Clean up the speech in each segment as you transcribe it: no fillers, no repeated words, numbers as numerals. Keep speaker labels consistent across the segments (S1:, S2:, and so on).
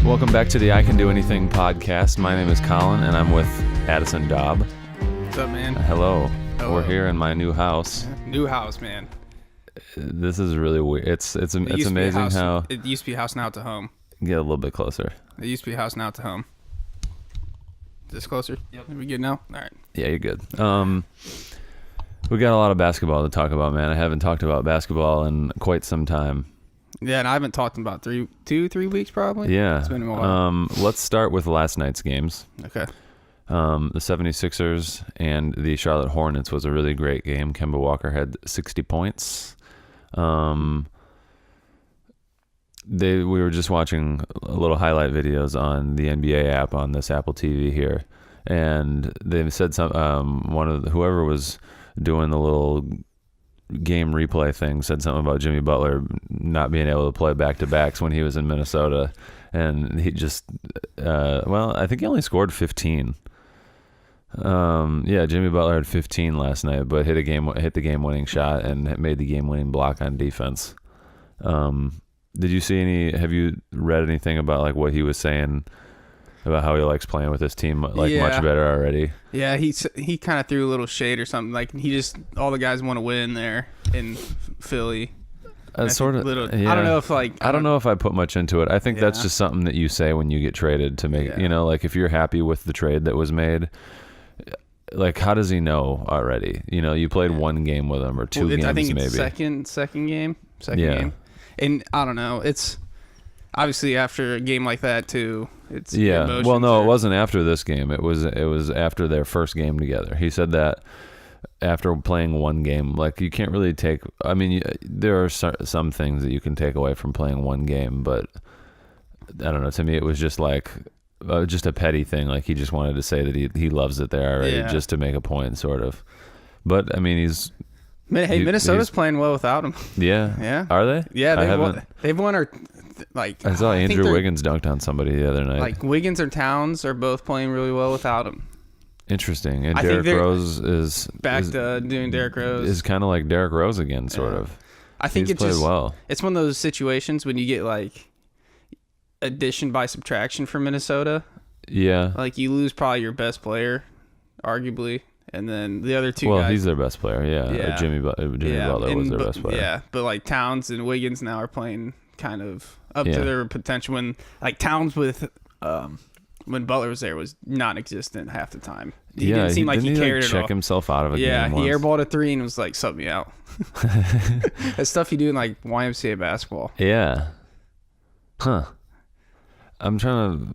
S1: Welcome back to the I Can Do Anything podcast. My name is Colin, and I'm with Addison Daub.
S2: What's up, man?
S1: Hello.
S2: Hello.
S1: We're here in my new house.
S2: New house, man.
S1: This is really weird. It's amazing how
S2: it used to be a house, now it's a home.
S1: Get a little bit closer.
S2: It used to be a house, now it's a home. Is this closer?
S1: Yep.
S2: Are we good now? All right.
S1: Yeah, you're good. We got a lot of basketball to talk about, man. I haven't talked about basketball in quite some time.
S2: Yeah, and I haven't talked in about 3 weeks probably.
S1: Yeah.
S2: It's been a while.
S1: Let's start with last night's games.
S2: Okay.
S1: The 76ers and the Charlotte Hornets was a really great game. Kemba Walker had 60 points. We were just watching a little highlight videos on the NBA app on this Apple TV here, and they said whoever was doing the little game replay thing said something about Jimmy Butler not being able to play back-to-backs when he was in Minnesota, and he just I think he only scored 15. Jimmy Butler had 15 last night, but hit the game-winning shot and made the game-winning block on defense. Did you see have you read anything about like what he was saying about how he likes playing with his team much better already?
S2: Yeah, he kind of threw a little shade or something. Like all the guys want to win there in Philly.
S1: Sort of.
S2: Yeah. I don't know if
S1: I don't know if I put much into it. I think that's just something that you say when you get traded to make, like if you're happy with the trade that was made. Like, how does he know already? You played one game with him or two games,
S2: I think it's
S1: maybe.
S2: Second game. And I don't know. It's obviously after a game like that too. It's
S1: Well, no, it wasn't after this game. It was after their first game together. He said that after playing one game, like you can't really take. I mean, there are some things that you can take away from playing one game, but I don't know. To me, it was just like. Just a petty thing, like he just wanted to say that he loves it there already, just to make a point, sort of. But I mean,
S2: Minnesota's playing well without him.
S1: Yeah. Are they?
S2: Yeah, they've won our
S1: I saw Andrew Wiggins dunked on somebody the other night.
S2: Like Wiggins or Towns are both playing really well without him.
S1: Interesting. And Derrick Rose is
S2: back to doing Derrick Rose.
S1: Is kind of like Derrick Rose again, sort of.
S2: I think
S1: he's played well.
S2: It's one of those situations when you get like addition by subtraction for Minnesota.
S1: Yeah.
S2: Like you lose probably your best player, arguably, and then the other two guys.
S1: Well, he's their best player, yeah. Jimmy Butler was their best player.
S2: Yeah, but like Towns and Wiggins now are playing kind of up to their potential. When like Towns with when Butler was there was non-existent half the time. He didn't seem like he cared at all.
S1: Check himself out of a game.
S2: Yeah, he airballed a 3 and was like, sub me out. That's stuff you do in like YMCA basketball.
S1: Yeah. Huh. I'm trying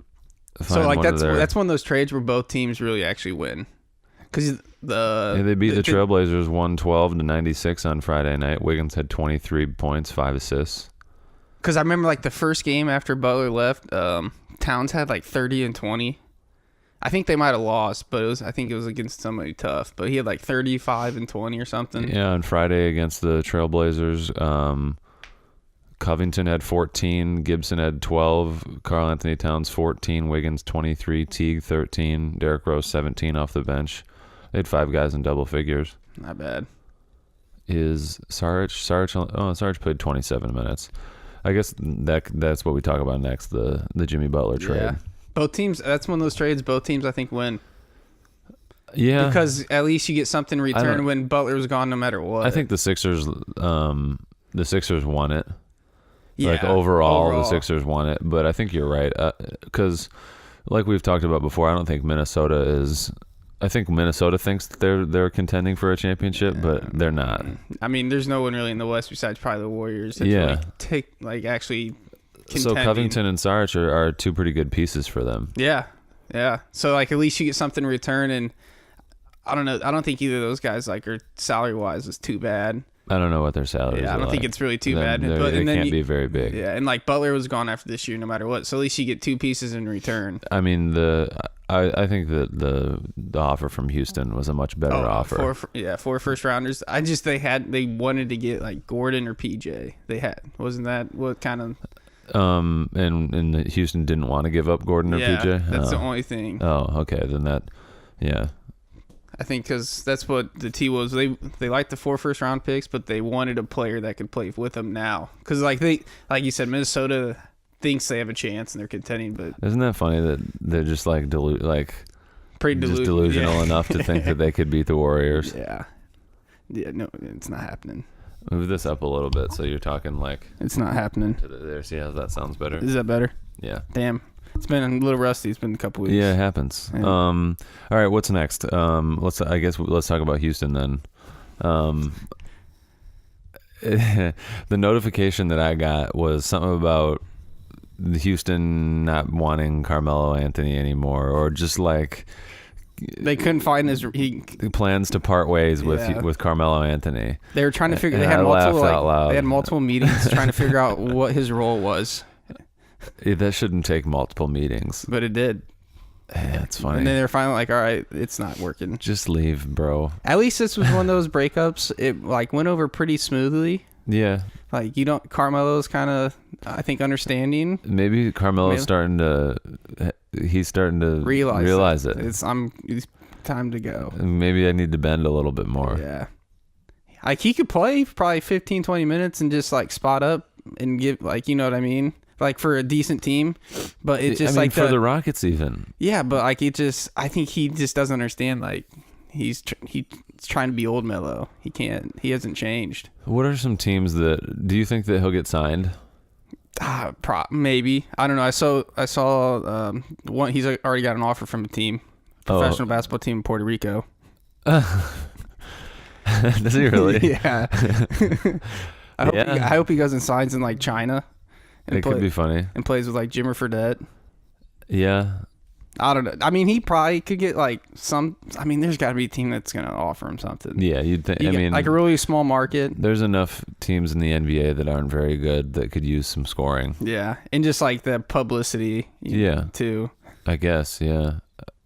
S1: to find
S2: that's one of those trades where both teams really actually win, because
S1: they beat the Trailblazers 112-96 on Friday night. Wiggins had 23 points, 5 assists.
S2: Because I remember like the first game after Butler left, Towns had like 30 and 20. I think they might have lost, but I think it was against somebody tough. But he had like 35 and 20 or something. Yeah,
S1: on Friday against the Trailblazers. Covington had 14, Gibson had 12, Karl Anthony Towns 14, Wiggins 23, Teague 13, Derrick Rose 17 off the bench. They had 5 guys in double figures.
S2: Not bad.
S1: Is Sarge played 27 minutes. I guess that's what we talk about next, the Jimmy Butler trade. Yeah.
S2: Both teams, that's one of those trades both teams I think win.
S1: Yeah.
S2: Because at least you get something in return when Butler was gone no matter what.
S1: I think the Sixers won it. Yeah, like overall, the Sixers won it, but I think you're right because, like we've talked about before, I don't think Minnesota is. I think Minnesota thinks they're contending for a championship, but they're not.
S2: I mean, there's no one really in the West besides probably the Warriors. That actually. Contending.
S1: So Covington and Sarge are 2 pretty good pieces for them.
S2: Yeah. So like at least you get something in return, and I don't know. I don't think either of those guys are salary wise is too bad.
S1: I don't know what their salaries are.
S2: Yeah, I don't think it's really too bad.
S1: They can't be very big.
S2: Yeah, and like Butler was gone after this year no matter what, so at least you get 2 pieces in return.
S1: I mean, I think that the offer from Houston was a much better offer.
S2: 4 first rounders. They wanted to get like Gordon or PJ. Wasn't that what kind of
S1: and Houston didn't want to give up Gordon or PJ?
S2: That's the only thing.
S1: Oh, okay, then that
S2: I think because that's what the T was. They liked the 4 first round picks, but they wanted a player that could play with them now. Because like you said, Minnesota thinks they have a chance and they're contending, but
S1: Isn't that funny that they're just like
S2: pretty
S1: just delusional
S2: yeah.
S1: enough to think that they could beat the Warriors?
S2: Yeah. Yeah, no, it's not happening.
S1: Move this up a little bit so you're talking like
S2: It's not happening.
S1: to there. See how that sounds better?
S2: Is that better?
S1: Yeah.
S2: Damn. It's been a little rusty. It's been a couple weeks.
S1: Yeah, it happens.
S2: Yeah.
S1: All right, what's next? Let's talk about Houston then. The notification that I got was something about Houston not wanting Carmelo Anthony anymore, or just like
S2: They couldn't find
S1: plans to part ways
S2: Yeah.
S1: with Carmelo Anthony.
S2: They were trying to figure.
S1: And
S2: They had
S1: I
S2: multiple.
S1: laughed out loud.
S2: They had multiple meetings trying to figure out what his role was,
S1: That shouldn't take multiple meetings.
S2: but it did.
S1: It's funny.
S2: And then they're finally like, "All right, it's not working."
S1: Just leave, bro.
S2: At least this was one of those breakups. It like went over pretty smoothly.
S1: Yeah.
S2: Like Carmelo's kind of, I think, understanding.
S1: Maybe Carmelo's
S2: Maybe.
S1: starting to realize it.
S2: It's time to go.
S1: Maybe I need to bend a little bit more.
S2: Yeah. Like he could play probably 15, 20 minutes and just like spot up and give like, you know what I mean? Like for a decent team, but it's just like
S1: for the Rockets even.
S2: yeah, but like I think he just doesn't understand. Like he's trying to be old Melo. He hasn't changed.
S1: What are some teams do you think that he'll get signed?
S2: Maybe. I don't know. I saw one. He's already got an offer from a team, professional basketball team in Puerto Rico.
S1: Does he really?
S2: Yeah. I hope he goes and signs in like China.
S1: It could be funny.
S2: And plays with like Jimmer Fredette.
S1: Yeah.
S2: I don't know. I mean, he probably could get like some. I mean, there's got to be a team that's going to offer him something.
S1: Yeah, you'd think.
S2: Like a really small market.
S1: There's enough teams in the NBA that aren't very good that could use some scoring.
S2: Yeah, and just like the publicity. Too.
S1: I guess. Yeah.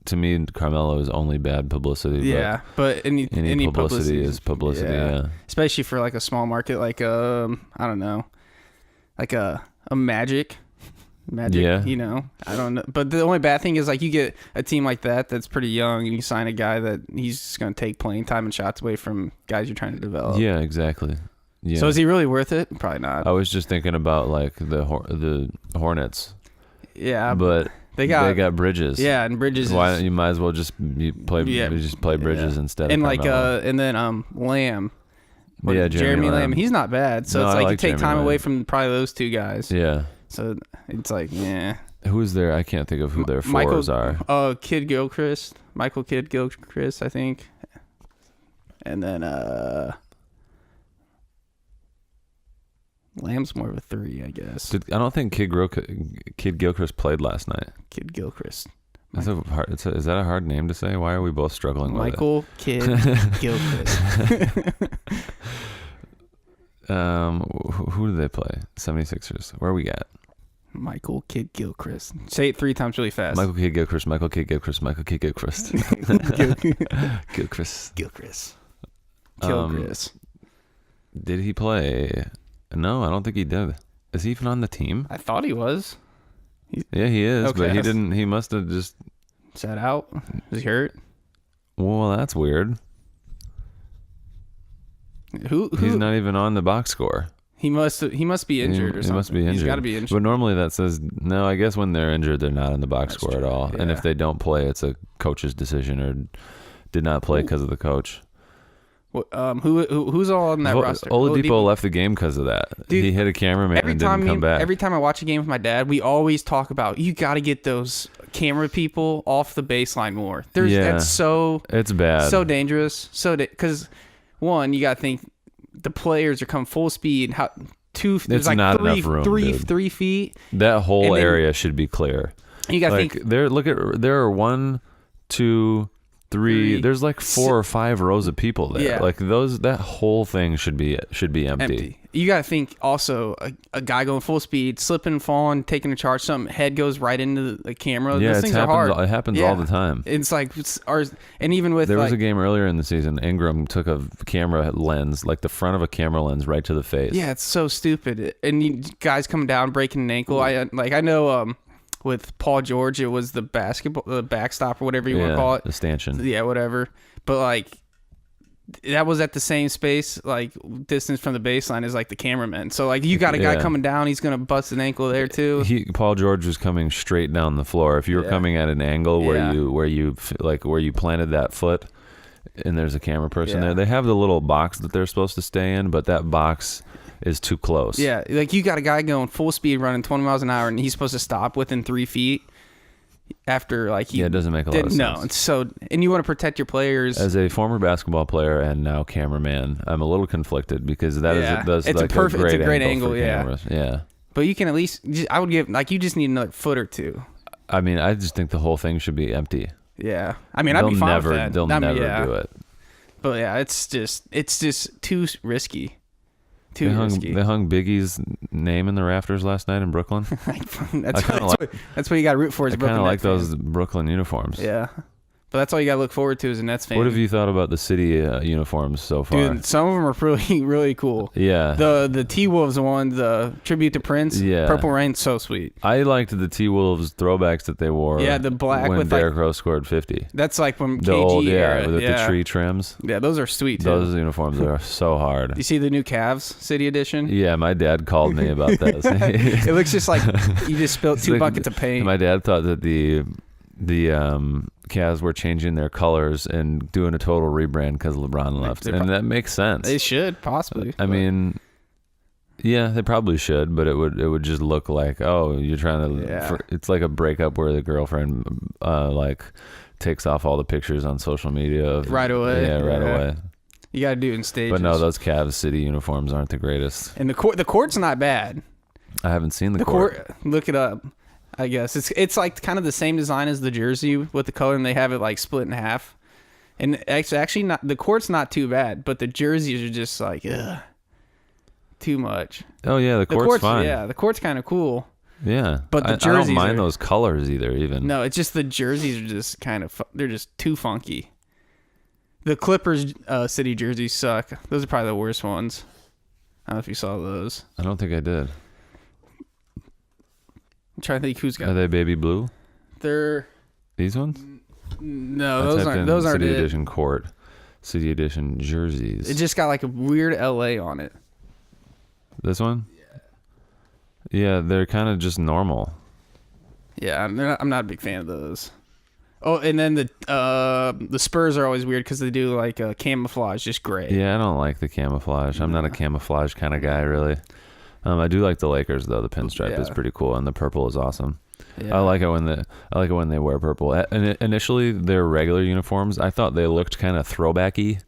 S1: To me, Carmelo is only bad publicity.
S2: Yeah, but any
S1: publicity is publicity. Yeah.
S2: Especially for like a small market, like I don't know, like a Magic.
S1: Yeah.
S2: You know, I don't know. But the only bad thing is like you get a team like that's pretty young and you sign a guy that he's just going to take playing time and shots away from guys you're trying to develop.
S1: Yeah, exactly. Yeah.
S2: So is he really worth it? Probably not.
S1: I was just thinking about like the Hornets.
S2: Yeah,
S1: but they got Bridges.
S2: Yeah, and Bridges.
S1: Why you might as well just play Bridges instead.
S2: And
S1: of
S2: like
S1: Carmelo.
S2: and then Lamb.
S1: Yeah, Jeremy Lamb.
S2: He's not bad. So
S1: No,
S2: it's
S1: I
S2: like you
S1: like
S2: take
S1: Jeremy
S2: time
S1: Lamb.
S2: away from probably those two guys.
S1: Yeah.
S2: So it's like, yeah.
S1: Who's there? I can't think of who their fours are.
S2: Oh, Kidd-Gilchrist. Michael Kidd-Gilchrist, I think. And then Lamb's more of a 3, I guess.
S1: I don't think Kidd-Gilchrist played last night.
S2: Kidd-Gilchrist.
S1: Is that a hard name to say? Why are we both struggling with it?
S2: Michael Kidd-Gilchrist.
S1: Who do they play? 76ers. Where are we at?
S2: Michael Kidd-Gilchrist. Say it 3 times really fast.
S1: Michael Kidd-Gilchrist. Michael Kidd-Gilchrist. Michael Kidd-Gilchrist. Gilchrist.
S2: Gilchrist.
S1: Did he play? No, I don't think he did. Is he even on the team?
S2: I thought he was.
S1: Yeah, he is,
S2: Okay.
S1: but he didn't. He must have just
S2: sat out. Is he hurt?
S1: Well, that's weird.
S2: Who?
S1: He's not even on the box score.
S2: He must be injured or something.
S1: He must be injured.
S2: He's got to be injured.
S1: But normally that says no. I guess when they're injured, they're not on the box score at all. And
S2: yeah.
S1: if they don't play, it's a coach's decision or did not play because of the coach.
S2: Who's all on that roster?
S1: Oladipo left the game because of that.
S2: Dude,
S1: he hit a cameraman and didn't come back.
S2: Every time I watch a game with my dad, we always talk about you got to get those camera people off the baseline more. That's so
S1: it's bad,
S2: so dangerous. Because one, you got to think the players are coming full speed. There's like
S1: not enough room, dude.
S2: 3 feet.
S1: That whole area should be clear.
S2: You got to
S1: like,
S2: think
S1: there are 1, 2, 3. There's like 4 or 5 rows of people there.
S2: Yeah.
S1: Like that whole thing should be empty.
S2: You got to think also a guy going full speed, slipping, falling, taking a charge, head goes right into the camera.
S1: Yeah,
S2: Those things are hard.
S1: It happens all the time.
S2: It's like and even with
S1: there was a game earlier in the season. Ingram took a camera lens, like the front of a camera lens, right to the face.
S2: Yeah, it's so stupid. And guys coming down breaking an ankle. I know. With Paul George, it was the backstop or whatever you want to call it.
S1: The stanchion.
S2: Yeah, whatever. But like, that was at the same space, like distance from the baseline as like the cameraman. So like you got a guy coming down, he's gonna bust an ankle there too.
S1: Paul George was coming straight down the floor. If you were coming at an angle where you planted that foot, and there's a camera person there, they have the little box that they're supposed to stay in, but that box is too close.
S2: Yeah, like you got a guy going full speed running 20 miles an hour, and he's supposed to stop within 3 feet. After like
S1: it doesn't make a lot of sense.
S2: No, so and you want to protect your players.
S1: As a former basketball player and now cameraman, I'm a little conflicted because that's
S2: it's
S1: like
S2: a great angle,
S1: for cameras. Yeah.
S2: But you can at least, I would give like you just need another foot or two.
S1: I mean, I just think the whole thing should be empty.
S2: Yeah, I mean, I'd be fine with that.
S1: They'll never do it.
S2: But yeah, it's just too risky. They
S1: hung Biggie's name in the rafters last night in Brooklyn.
S2: That's what you got to root for.
S1: I kind of like those Brooklyn uniforms.
S2: Yeah. But that's all you got to look forward to as a Nets fan.
S1: What have you thought about the city uniforms so far?
S2: Dude, some of them are really, really cool.
S1: Yeah.
S2: The T-Wolves one, the tribute to Prince, Purple Rain, so sweet.
S1: I liked the T-Wolves throwbacks that they wore.
S2: Yeah, the black
S1: when
S2: with
S1: Derrick Rose scored 50.
S2: That's like when
S1: the
S2: KG
S1: old,
S2: era.
S1: With the tree trims.
S2: Yeah, those are sweet too.
S1: Those uniforms are so hard.
S2: You see the new Cavs City Edition?
S1: Yeah, my dad called me about this.
S2: It looks just like you just spilled two buckets of paint.
S1: My dad thought that the Cavs were changing their colors and doing a total rebrand because LeBron left, and that makes sense.
S2: They should possibly.
S1: I mean, yeah, they probably should, but it would just look like, oh, you're trying to. It's like a breakup where the girlfriend like takes off all the pictures on social media
S2: right away.
S1: Yeah, right away.
S2: You got to do it in stages.
S1: But no, those Cavs City uniforms aren't the greatest.
S2: And the court's not bad.
S1: I haven't seen the court.
S2: Look it up. I guess it's like kind of the same design as the jersey with the color, and they have it like split in half. And it's actually not, the court's not too bad, but the jerseys are just like too much.
S1: Oh yeah, the court's fine.
S2: Yeah, the court's kind of cool.
S1: Yeah,
S2: but the jerseys
S1: I don't mind those colors either. Even
S2: no, it's just the jerseys are just kind of they're just too funky. The Clippers city jerseys suck. Those are probably the worst ones. I don't know if you saw those.
S1: I don't think I did.
S2: I'm trying to think who's got.
S1: Are they baby blue?
S2: They're
S1: these ones.
S2: No, those aren't
S1: City Edition court, City Edition jerseys.
S2: It just got like a weird LA on it.
S1: This one. Yeah, they're kind of just normal.
S2: Yeah, I'm not a big fan of those. Oh, and then the Spurs are always weird because they do like camouflage, just gray.
S1: Yeah, I don't like the camouflage. I'm not a camouflage kind of guy, really. I do like the Lakers though. The pinstripe is pretty cool, and the purple is awesome. Yeah. I like it when they wear purple. And initially, their regular uniforms, I thought they looked kind of throwbacky,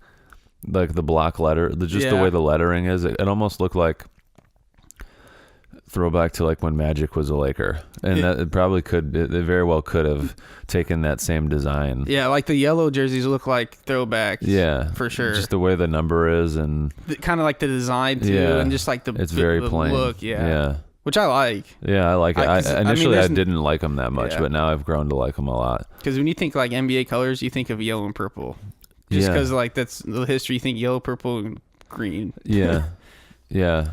S1: like the block letter, the way the lettering is. It almost looked like throwback to like when Magic was a Laker, and that it probably could. It very well could have taken that same design. Yeah,
S2: like the yellow jerseys look like throwbacks. Yeah, for sure.
S1: Just the way the number is, and
S2: kind of like the design too, and just like
S1: it's very plain
S2: look. Yeah, which I like.
S1: Yeah, I like it. Initially, I didn't like them that much, but now I've grown to like them a lot.
S2: Because when you think like NBA colors, you think of yellow and purple. Just because like that's the history. You think yellow, purple, and green.
S1: Yeah, yeah.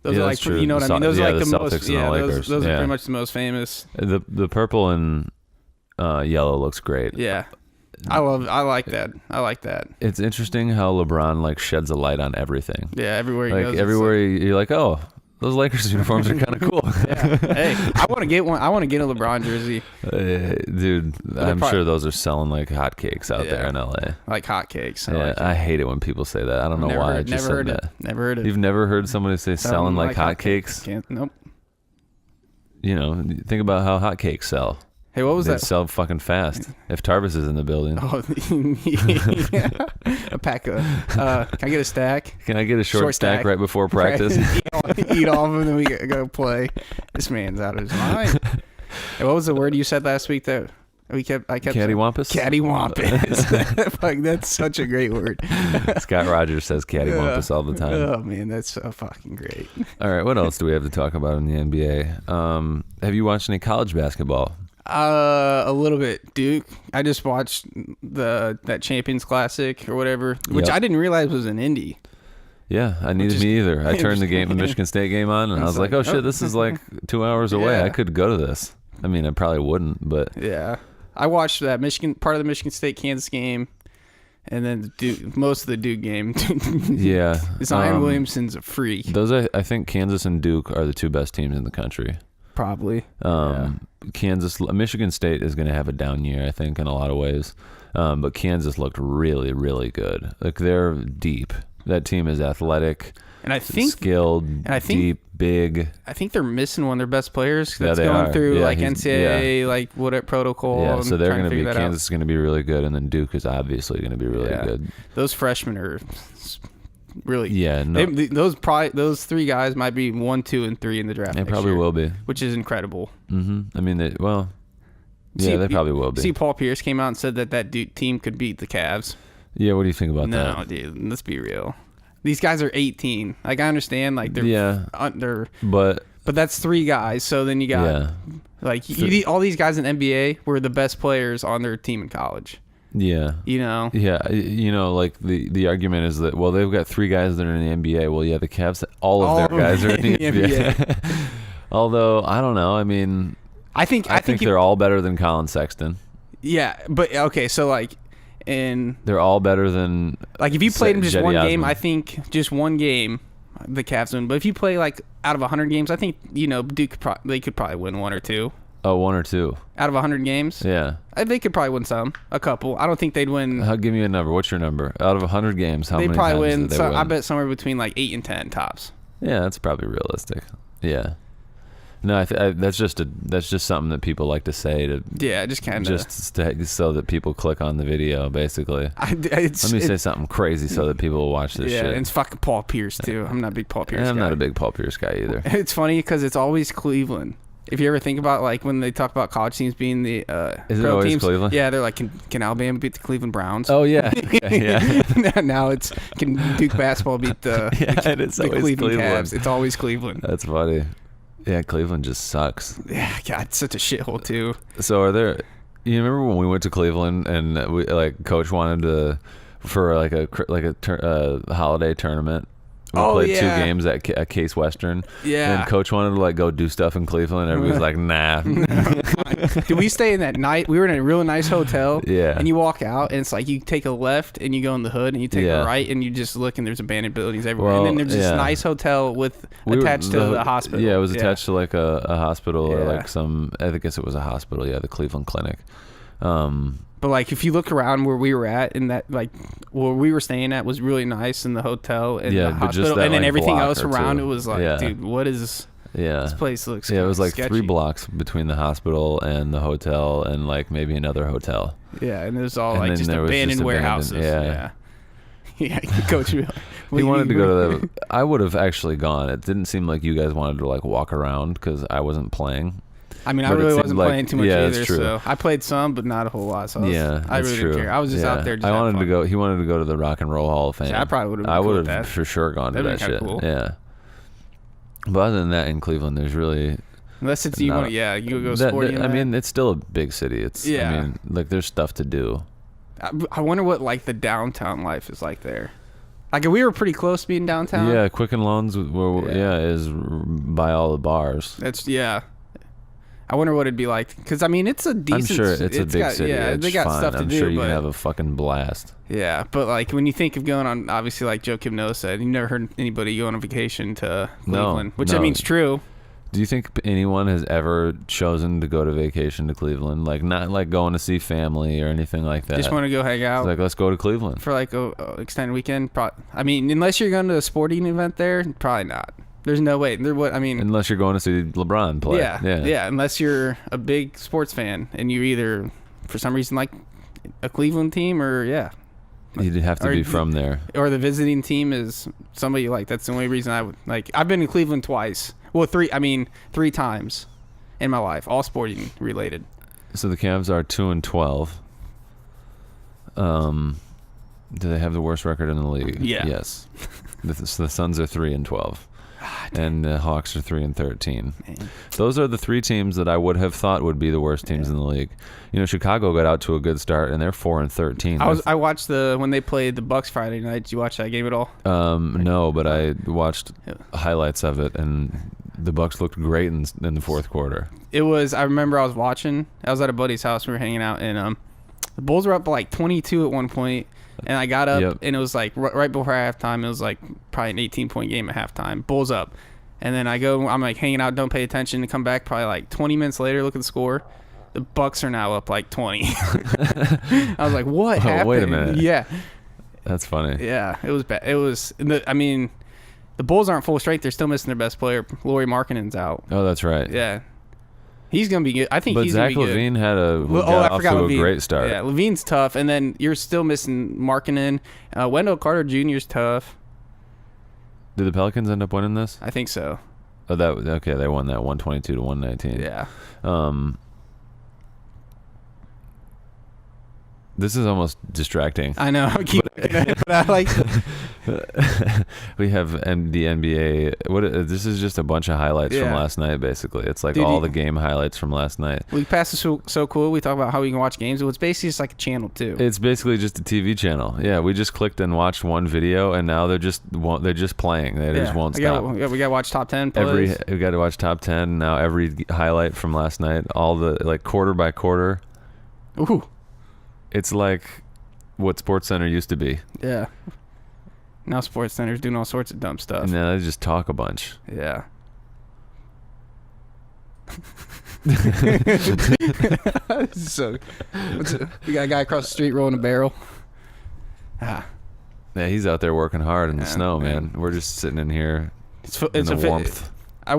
S2: Those are like, true. You know what I mean? Those are like the
S1: Celtics
S2: most.
S1: And the Lakers.
S2: Those are pretty much the most famous.
S1: The purple and yellow looks great.
S2: Yeah, I like that.
S1: It's interesting how LeBron like sheds a light on everything.
S2: Yeah, everywhere he
S1: goes. Everywhere you're like, oh, those Lakers uniforms are kind of cool.
S2: Yeah. Hey, I want to get one. I want to get a LeBron jersey.
S1: Dude, I'm sure those are selling like hotcakes out there in LA.
S2: Like hotcakes.
S1: I hate it when people say that. I don't know why. I just said that.
S2: Never heard it.
S1: You've never heard somebody say selling like hotcakes?
S2: Nope.
S1: You know, think about how hotcakes sell.
S2: Hey, what was that?
S1: They sell fucking fast. If Tarvis is in the building.
S2: Oh, a pack of. Can I get a stack?
S1: Can I get a short stack right before practice?
S2: Eat all of them, then we go play. This man's out of his mind. Hey, what was the word you said last week that I kept
S1: cattywampus?
S2: Cattywampus. Like, that's such a great word.
S1: Scott Rogers says cattywampus all the time.
S2: Oh man, that's so fucking great.
S1: All right, what else do we have to talk about in the NBA? Have you watched any college basketball?
S2: A little bit. Duke. I just watched that Champions Classic or whatever, which I didn't realize was in Indy.
S1: Yeah, me either. I turned the Michigan State game on, and I was like, oh shit, this is like 2 hours away. I could go to this. I mean, I probably wouldn't, but
S2: yeah, I watched that part of the Michigan State Kansas game, And then most of the Duke game.
S1: Yeah.
S2: Zion Williamson's a freak.
S1: Those I think Kansas and Duke are the two best teams in the country.
S2: Probably.
S1: Michigan State is going to have a down year, I think, in a lot of ways. But Kansas looked really, really good. Like, they're deep. That team is athletic,
S2: and I think
S1: skilled, deep, big.
S2: I think they're missing one of their best players.
S1: Yeah,
S2: That's
S1: they
S2: going
S1: are.
S2: through
S1: Yeah,
S2: like NCAA, like what protocol.
S1: Yeah, so they're
S2: going to
S1: be Kansas is going to be really good, and then Duke is obviously going to be really good.
S2: Those freshmen are really.
S1: Yeah, no,
S2: those three guys might be 1, 2, and 3 in the draft.
S1: They
S2: next
S1: probably
S2: year,
S1: will be,
S2: which is incredible.
S1: I mean, they probably will be.
S2: See, Paul Pierce came out and said that Duke team could beat the Cavs.
S1: Yeah, what do you think about that?
S2: No, dude, let's be real. These guys are 18. Like, I understand, like they're
S1: but
S2: that's 3 guys. So then you got like all these guys in NBA were the best players on their team in college.
S1: Yeah. Like the argument is that, well, they've got 3 guys that are in the NBA. Well, yeah, the Cavs, all of their guys are in the NBA. Although I don't know. I mean, I think they're all better than Colin Sexton.
S2: Yeah, but okay, so like. And
S1: they're all better than,
S2: like, if you played them just
S1: Jetty
S2: one game,
S1: Osman.
S2: I think just one game, the Cavs win. But if you play like out of 100 games, I think Duke they could probably win 1 or 2.
S1: Oh, 1 or 2
S2: out of 100 games.
S1: Yeah,
S2: they could probably win a couple. I don't think they'd win.
S1: Give me a number. What's your number? Out of 100 games, how many
S2: probably
S1: times
S2: win.
S1: did they win?
S2: I bet somewhere between like 8 and 10 tops.
S1: Yeah, that's probably realistic. Yeah. No, that's just something that people like to say to
S2: just kind of
S1: so that people click on the video. Basically, let me say something crazy so that people will watch this shit.
S2: Yeah, and it's fucking Paul Pierce too. I'm not a big Paul Pierce.
S1: I'm not a big Paul Pierce guy either.
S2: It's funny because it's always Cleveland. If you ever think about like when they talk about college teams being the
S1: is it
S2: pro
S1: always
S2: teams,
S1: Cleveland?
S2: Yeah, they're like, can Alabama beat the Cleveland Browns?
S1: Oh yeah, okay, yeah.
S2: Now it's, can Duke basketball beat the Cleveland Cavs? It's always Cleveland.
S1: That's funny. Yeah, Cleveland just sucks.
S2: Yeah, God, it's such a shithole too.
S1: So you remember when we went to Cleveland and we coach wanted for a holiday tournament? We played 2 games at Case Western.
S2: Yeah.
S1: And coach wanted to go do stuff in Cleveland. Everybody's like, nah.
S2: Did we stay in that night? We were in a real nice hotel.
S1: Yeah.
S2: And you walk out and it's like you take a left and you go in the hood and you take a right and you just look and there's abandoned buildings everywhere.
S1: Well,
S2: and then there's this nice hotel attached to the hospital.
S1: Yeah, it was attached to like a hospital or like I guess it was a hospital. Yeah, the Cleveland Clinic.
S2: But like if you look around where we were at and that like where we were staying at was really nice in the hotel and the hospital and then everything else around it was like, dude, what is this place looks
S1: it was like
S2: sketchy.
S1: 3 blocks between the hospital and the hotel and like maybe another hotel.
S2: Yeah, and it was all like just abandoned warehouses. Yeah, coach.
S1: He wanted to go to I would have actually gone. It didn't seem like you guys wanted to walk around because I wasn't playing.
S2: I mean, I really wasn't playing too much either,
S1: true.
S2: so I played some, but not a whole lot. So I really
S1: true.
S2: didn't care. I was just out there.
S1: He wanted to go to the Rock and Roll Hall of Fame.
S2: I probably would have.
S1: I would have for sure gone to that shit. Cool. Yeah. But other than that, in Cleveland, there's really
S2: unless it's you go sporting.
S1: I mean, it's still a big city. I mean, there's stuff to do.
S2: I wonder what the downtown life is like there. Like we were pretty close to being downtown.
S1: Yeah, Quicken Loans is by all the bars.
S2: That's I wonder what it'd be like because I mean it's a decent.
S1: I'm sure it's a big city. Yeah,
S2: they got
S1: fun.
S2: stuff to do.
S1: I'm sure you can have a fucking blast.
S2: Yeah, but when you think of going on, obviously like Joe Kim Noah said, you never heard anybody go on a vacation to Cleveland, which I mean is true.
S1: Do you think anyone has ever chosen to go to vacation to Cleveland? Not going to see family or anything like that.
S2: Just want to go hang out.
S1: It's let's go to Cleveland
S2: for a extended weekend. I mean, unless you're going to a sporting event there, probably not. There's no way.
S1: Unless you're going to see LeBron play.
S2: Yeah. Unless you're a big sports fan and you either, for some reason, like a Cleveland team or
S1: you'd have to be from there.
S2: Or the visiting team is somebody you like. That's the only reason I would like. I've been to Cleveland twice. Well, 3 times in my life, all sporting related.
S1: So the Cavs are 2-12. Do they have the worst record in the league?
S2: Yeah.
S1: Yes. The Suns are 3-12. And the Hawks are 3-13. Man. Those are the 3 teams that I would have thought would be the worst teams in the league. Chicago got out to a good start, and they're 4-13.
S2: I watched when they played the Bucks Friday night. Did you watch that game at all?
S1: No, but I watched highlights of it, and the Bucks looked great in the fourth quarter.
S2: It was. I remember I was watching. I was at a buddy's house. We were hanging out, and the Bulls were up by 22 at one point. And I got up, and it was like right before halftime. It was like probably an 18-point game at halftime. Bulls up. And then I'm like hanging out, don't pay attention, and come back probably like 20 minutes later, look at the score. The Bucks are now up like 20. I was like, what happened?
S1: Wait a minute.
S2: Yeah.
S1: That's funny.
S2: Yeah, it was bad. It was, I mean, the Bulls aren't full strength. They're still missing their best player. Lauri Markkanen's out.
S1: Oh, that's right.
S2: Yeah. He's going to be good. I think
S1: but
S2: he's
S1: Zach
S2: going to be
S1: LaVine
S2: good.
S1: got off to a great start.
S2: Yeah, LaVine's tough, and then you're still missing Markkanen. Wendell Carter Jr.'s tough.
S1: Did the Pelicans end up winning this?
S2: I think so.
S1: Oh, okay. They won that 122-119.
S2: Yeah.
S1: This is almost distracting.
S2: I know. But I like.
S1: We have the NBA. This is just a bunch of highlights from last night. Basically, it's like all the game highlights from last night.
S2: We passed is so cool. We talk about how we can watch games. Well, it's basically just like a channel too.
S1: It's basically just a TV channel. Yeah, we just clicked and watched one video, and now they're just playing. They just won't stop.
S2: We got to watch top 10 plays.
S1: We got to watch top 10 now. Every highlight from last night, all the like quarter by quarter.
S2: Ooh.
S1: It's like what SportsCenter used to be.
S2: Yeah. Now SportsCenter's doing all sorts of dumb stuff.
S1: And now they just talk a bunch.
S2: Yeah. So, we got a guy across the street rolling a barrel.
S1: Yeah, he's out there working hard in the snow, man. We're just sitting in here in the warmth.
S2: I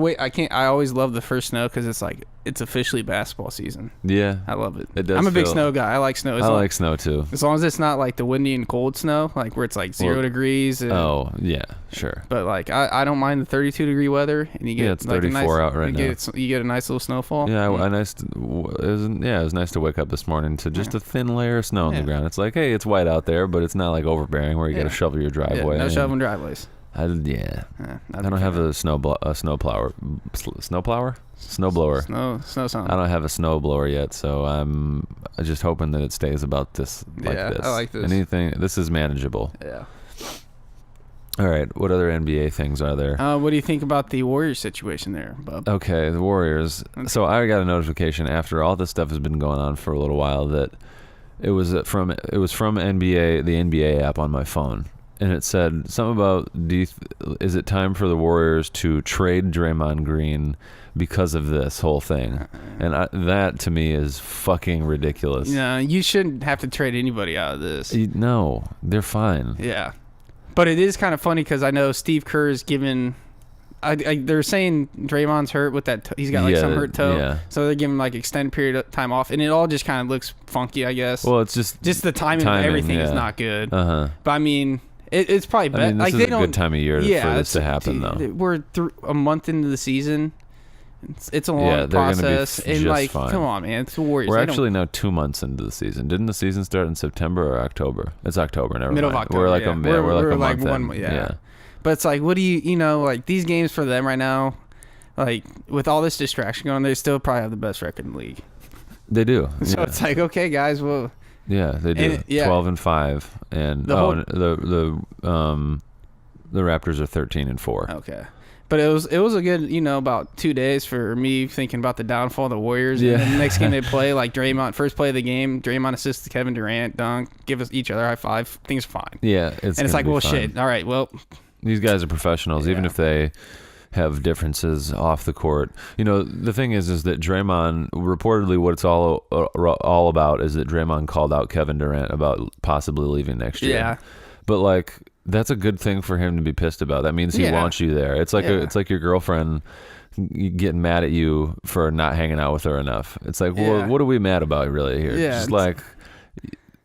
S2: always love the first snow because it's like it's officially basketball season.
S1: Yeah,
S2: I love it.
S1: It does.
S2: I'm a big snow guy. I like snow.
S1: I like snow too.
S2: As long as it's not like the windy and cold snow, like where it's like 0 degrees.
S1: Oh yeah, sure.
S2: But like I don't mind the 32-degree weather, and you get
S1: it's
S2: like
S1: 34 out right now.
S2: You get a nice little snowfall.
S1: Yeah, it was nice to wake up this morning to just a thin layer of snow on the ground. It's like, hey, it's white out there, but it's not like overbearing where you got to shovel your driveway.
S2: Yeah, no shoveling driveways.
S1: I don't have a snowblower.
S2: Snow something.
S1: I don't have a snowblower yet, so I'm just hoping that it stays about this this.
S2: I like this.
S1: This is manageable.
S2: Yeah.
S1: All right, what other NBA things are there?
S2: What do you think about the Warriors situation there, Bub?
S1: Okay, the Warriors. So I got a notification after all this stuff has been going on for a little while that it was from NBA, the NBA app on my phone. And it said something about, is it time for the Warriors to trade Draymond Green because of this whole thing? And that, to me, is fucking ridiculous.
S2: No, you shouldn't have to trade anybody out of this.
S1: No, they're fine.
S2: Yeah. But it is kind of funny because I know Steve Kerr is given... they're saying Draymond's hurt with that. He's got some hurt toe. Yeah. So they're giving like extended period of time off. And it all just kind of looks funky, I guess.
S1: Well, it's just
S2: the timing of everything is not good.
S1: Uh-huh.
S2: But I mean... It's probably better.
S1: This is a good time of year for this to happen, though.
S2: We're a month into the season. It's a long process. And
S1: fine.
S2: Come on, man. It's the Warriors.
S1: We're actually now 2 months into the season. Didn't the season start in September or October? It's October. Never
S2: Middle
S1: mind.
S2: of October.
S1: We're like a month in.
S2: Yeah. But it's like, what do you like these games for them right now? Like with all this distraction going, they still probably have the best record in the league.
S1: They do.
S2: So it's like, okay, guys, well.
S1: Yeah, they do. 12-5, and the Raptors are 13-4.
S2: Okay, but it was a good about 2 days for me thinking about the downfall of the Warriors. Yeah. And then the next game they play, like Draymond, first play of the game, Draymond assists to Kevin Durant, dunk, give us each other a high five. Things are fine.
S1: Yeah,
S2: it's like, well, fine. Shit. All right, well,
S1: these guys are professionals, even if they have differences off the court. The thing is that Draymond, reportedly what it's all about is that Draymond called out Kevin Durant about possibly leaving next year.
S2: Yeah.
S1: But like that's a good thing for him to be pissed about. That means he wants you there. It's like it's like your girlfriend getting mad at you for not hanging out with her enough. It's like, well, what are we mad about really here?
S2: Yeah,
S1: just like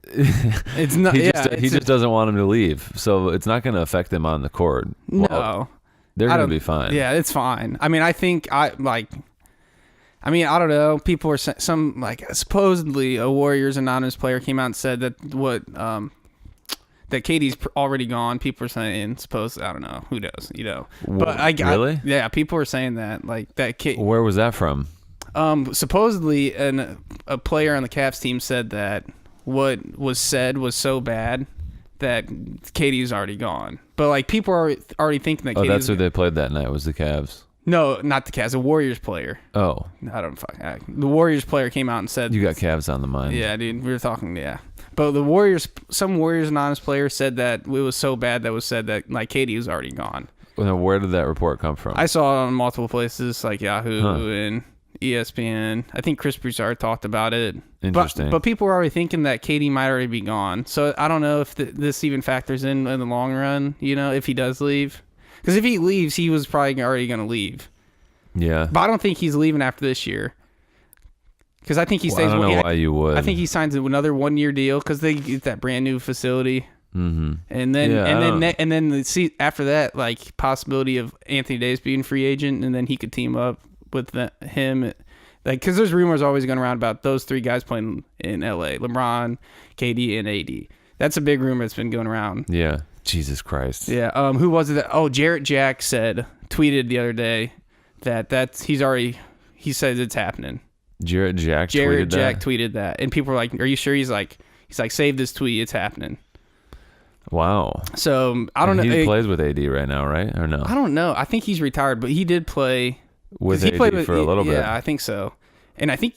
S2: it's not.
S1: He just doesn't want him to leave, so it's not going to affect him on the court.
S2: No.
S1: They're going to be fine.
S2: Yeah, it's fine. I mean, I don't know. People were supposedly a Warriors anonymous player came out and said that that KD's already gone. People are saying supposedly. I don't know. Who knows? But
S1: really?
S2: Yeah, people were saying that that kid.
S1: Where was that from?
S2: Supposedly a player on the Cavs team said that what was said was so bad that KD's already gone. But people are already thinking that.
S1: That's who they played that night. Was the Cavs?
S2: No, not the Cavs. The Warriors player.
S1: Oh,
S2: I don't fuck. The Warriors player came out and said
S1: you got Cavs on the mind.
S2: Yeah, dude. We were talking. Yeah, But some Warriors anonymous players said that it was so bad that was said that like KD was already gone.
S1: Well, where did that report come from?
S2: I saw it on multiple places like Yahoo and ESPN. I think Chris Broussard talked about it.
S1: Interesting.
S2: But people were already thinking that KD might already be gone. So I don't know if this even factors in the long run, if he does leave. Because if he leaves, he was probably already going to leave.
S1: Yeah.
S2: But I don't think he's leaving after this year. Because I think he stays.
S1: I don't know why you would.
S2: I think he signs another 1-year deal because they get that brand new facility.
S1: Mm-hmm.
S2: And then see after that, like possibility of Anthony Davis being free agent, and then he could team up with him, like because there's rumors always going around about those 3 guys playing in LA: LeBron, KD, and AD. That's a big rumor that's been going around.
S1: Yeah. Jesus Christ.
S2: Yeah. Who was it? Jarrett Jack tweeted the other day that he says it's happening.
S1: Jarrett Jack
S2: tweeted that, and people were like, "Are you sure?" He's like, "Save this tweet. It's happening."
S1: Wow.
S2: So I don't know.
S1: He plays with AD right now, right? Or no?
S2: I don't know. I think he's retired, but he did play
S1: with AD for a little bit.
S2: Yeah, I think so. And I think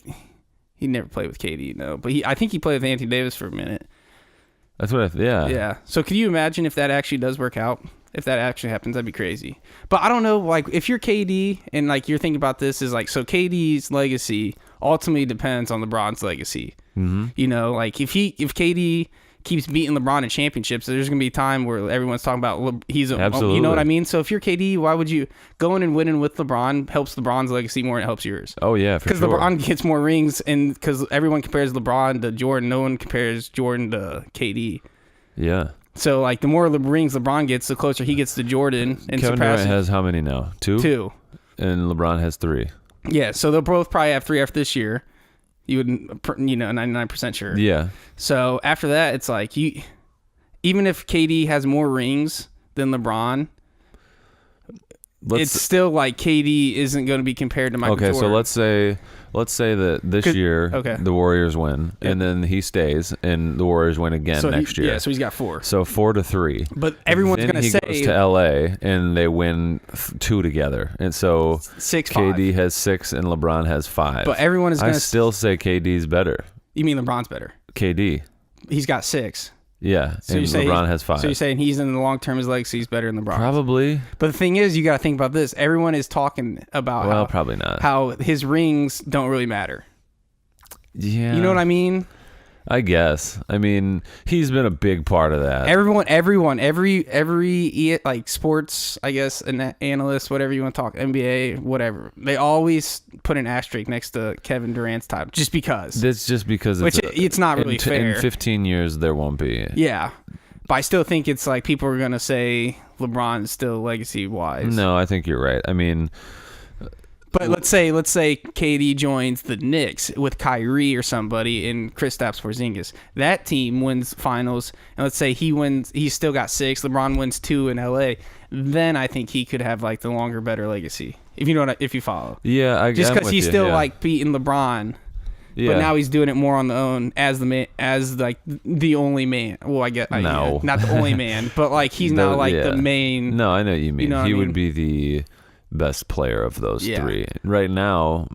S2: he never played with KD, no. But I think he played with Anthony Davis for a minute.
S1: That's what yeah.
S2: Yeah. So could you imagine if that actually does work out? If that actually happens, that'd be crazy. But I don't know, like, if you're KD and, like, you're thinking about this is, like, so KD's legacy ultimately depends on LeBron's legacy.
S1: Mm-hmm.
S2: Like, if KD keeps beating LeBron in championships, there's going to be a time where everyone's talking about
S1: Absolutely.
S2: You know what I mean? So if you're KD, why would you go in and winning with LeBron helps LeBron's legacy more than it helps yours?
S1: Oh, yeah, for sure.
S2: Because LeBron gets more rings, and because everyone compares LeBron to Jordan, no one compares Jordan to KD.
S1: Yeah.
S2: So, like, the more rings LeBron gets, the closer he gets to Jordan. And
S1: Kevin Durant has how many now? 2?
S2: 2. And
S1: LeBron has 3.
S2: Yeah, so they'll both probably have 3 after this year. You would, 99% sure.
S1: Yeah.
S2: So, after that, it's like, even if KD has more rings than LeBron, it's still like KD isn't going to be compared to Michael Jordan.
S1: Okay, so let's say that this year the Warriors win, and then he stays, and the Warriors win again next year.
S2: Yeah, so he's got 4.
S1: So 4-3.
S2: But everyone's going to say
S1: he goes to LA, and they win 2 together, and so
S2: 6-5.
S1: KD has 6, and LeBron has 5.
S2: But everyone is going to
S1: still say KD's better.
S2: You mean LeBron's better?
S1: KD.
S2: He's got 6.
S1: Yeah, so and LeBron has 5.
S2: So you're saying he's in the long term, his legacy is better than LeBron?
S1: Probably.
S2: But the thing is, you got to think about this. Everyone is talking about
S1: probably not.
S2: How his rings don't really matter.
S1: Yeah.
S2: You know what I mean?
S1: I guess. I mean, he's been a big part of that.
S2: Every like sports, I guess, an analyst, whatever you want to talk, NBA, whatever. They always put an asterisk next to Kevin Durant's title, just because.
S1: That's just because
S2: it's not really fair.
S1: In 15 years, there won't be.
S2: Yeah. But I still think it's like people are going to say LeBron is still legacy-wise.
S1: No, I think you're right. I mean...
S2: But let's say KD joins the Knicks with Kyrie or somebody and Kristaps Porzingis. That team wins finals, and let's say he wins. He's still got 6. LeBron wins 2 in LA. Then I think he could have like the longer, better legacy. If you know if you follow.
S1: Yeah,
S2: just because he's still like beating LeBron. Yeah. But now he's doing it more on the own as the man, as like the only man. Well, I get not the only man, but like he's now like the main.
S1: No, I know what you mean.
S2: He
S1: would be the best player of those 3 right now.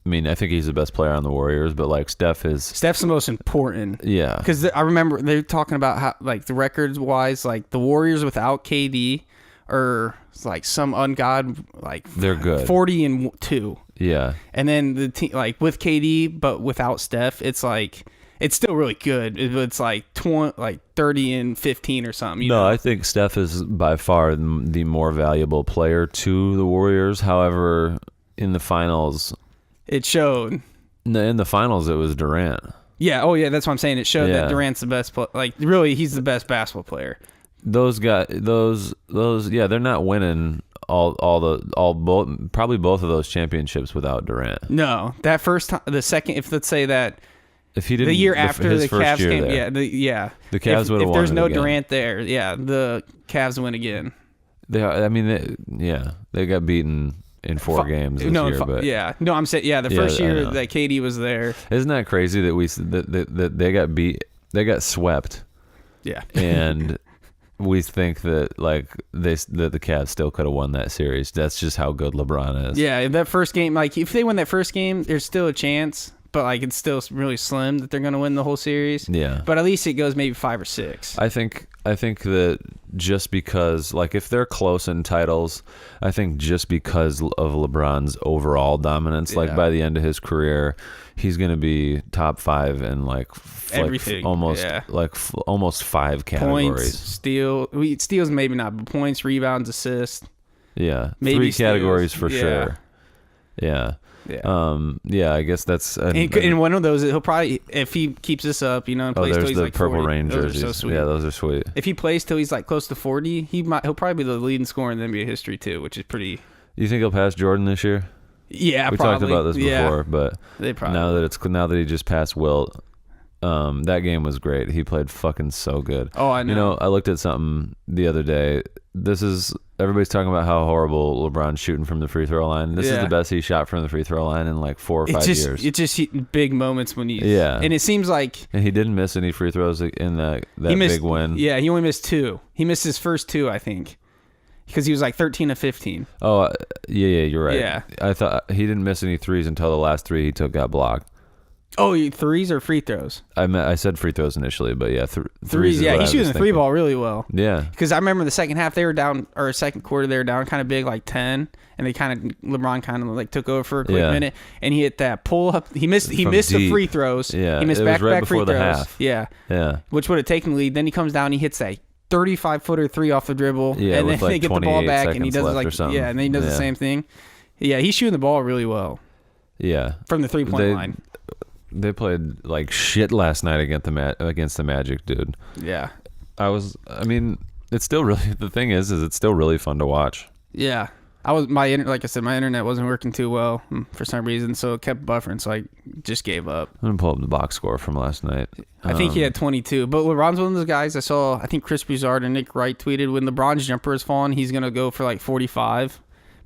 S1: I mean, I think he's the best player on the Warriors, but like Steph's
S2: the most important.
S1: Yeah,
S2: because I remember they're talking about how like the records wise, like the Warriors without KD are like some ungod like
S1: they're good
S2: 40-2.
S1: Yeah,
S2: and then the team like with KD but without Steph, it's like. It's still really good. It's like 30-15 or something.
S1: No, I think Steph is by far the more valuable player to the Warriors. However, in the finals,
S2: it showed.
S1: In the finals, it was Durant.
S2: Yeah. Oh, yeah. That's what I'm saying. It showed that Durant's the best. Like, really, he's the best basketball player.
S1: Those guys, yeah, they're not winning probably both of those championships without Durant.
S2: No, that first time, the second, if he didn't, the year after the Cavs came, the
S1: Cavs would have won.
S2: If there's no
S1: again.
S2: Durant there, the Cavs win again.
S1: They got beaten in 4 games this year. But
S2: I'm saying, the first year that KD was there.
S1: Isn't that crazy that they got beat? They got swept.
S2: Yeah,
S1: and we think that like that the Cavs still could have won that series. That's just how good LeBron is.
S2: Yeah, that first game, like if they win that first game, there's still a chance. but like it's still really slim that they're going to win the whole series.
S1: Yeah.
S2: But at least it goes maybe 5 or 6.
S1: I think that just because, like, if they're close in titles, I think just because of LeBron's overall dominance, like by the end of his career, he's going to be top 5 in
S2: everything.
S1: Almost 5 categories.
S2: Points, steals maybe not, but points, rebounds, assists.
S1: Yeah,
S2: maybe
S1: 3 categories for
S2: yeah.
S1: sure. Yeah.
S2: Yeah.
S1: I guess that's
S2: in one of those. He'll probably, if he keeps this up, and plays till
S1: there's
S2: he's
S1: the
S2: like
S1: Purple
S2: 40.
S1: Rain
S2: Those
S1: jerseys.
S2: are so sweet.
S1: Yeah, those are sweet.
S2: If he plays till he's like close to 40, he'll probably be the leading scorer in NBA history too, which is pretty.
S1: You think he'll pass Jordan this year?
S2: Yeah,
S1: we
S2: probably.
S1: talked about this before, but now that he just passed Wilt, that game was great. He played fucking so good.
S2: Oh, I know.
S1: I looked at something the other day. Everybody's talking about how horrible LeBron's shooting from the free throw line. This is the best he shot from the free throw line in like 4 or 5 years.
S2: It's just big moments when he's...
S1: Yeah.
S2: And it seems like...
S1: And he didn't miss any free throws in that big win.
S2: Yeah, he only missed 2. He missed his first 2, I think. Because he was like 13 of 15.
S1: Oh, yeah, you're right.
S2: Yeah.
S1: I thought he didn't miss any threes until the last 3 he took got blocked.
S2: Oh, threes or free throws?
S1: I said free throws initially, but yeah,
S2: threes. Yeah, he's shooting the 3 ball really well.
S1: Yeah,
S2: because I remember the second half they were down, or second quarter they were down kind of big, like 10, and LeBron kind of like took over for a quick minute, and he hit that pull up. He missed the free throws.
S1: Yeah,
S2: he missed back free throws.
S1: The half.
S2: Yeah, which would have taken the lead. Then he comes down, he hits that 35-footer 3 off the dribble,
S1: and
S2: then
S1: like
S2: they get the ball back, and he does
S1: and
S2: then he does the same thing. Yeah, he's shooting the ball really well.
S1: Yeah,
S2: from the 3-point line.
S1: They played like shit last night against the Magic, dude.
S2: Yeah.
S1: It's still really, the thing is it's still really fun to watch.
S2: Yeah. Like I said, my internet wasn't working too well for some reason, so it kept buffering, so I just gave up.
S1: I'm going to pull up the box score from last night.
S2: I think he had 22, but LeBron's one of those guys I think Chris Broussard and Nick Wright tweeted when LeBron's jumper is falling, he's going to go for like 45,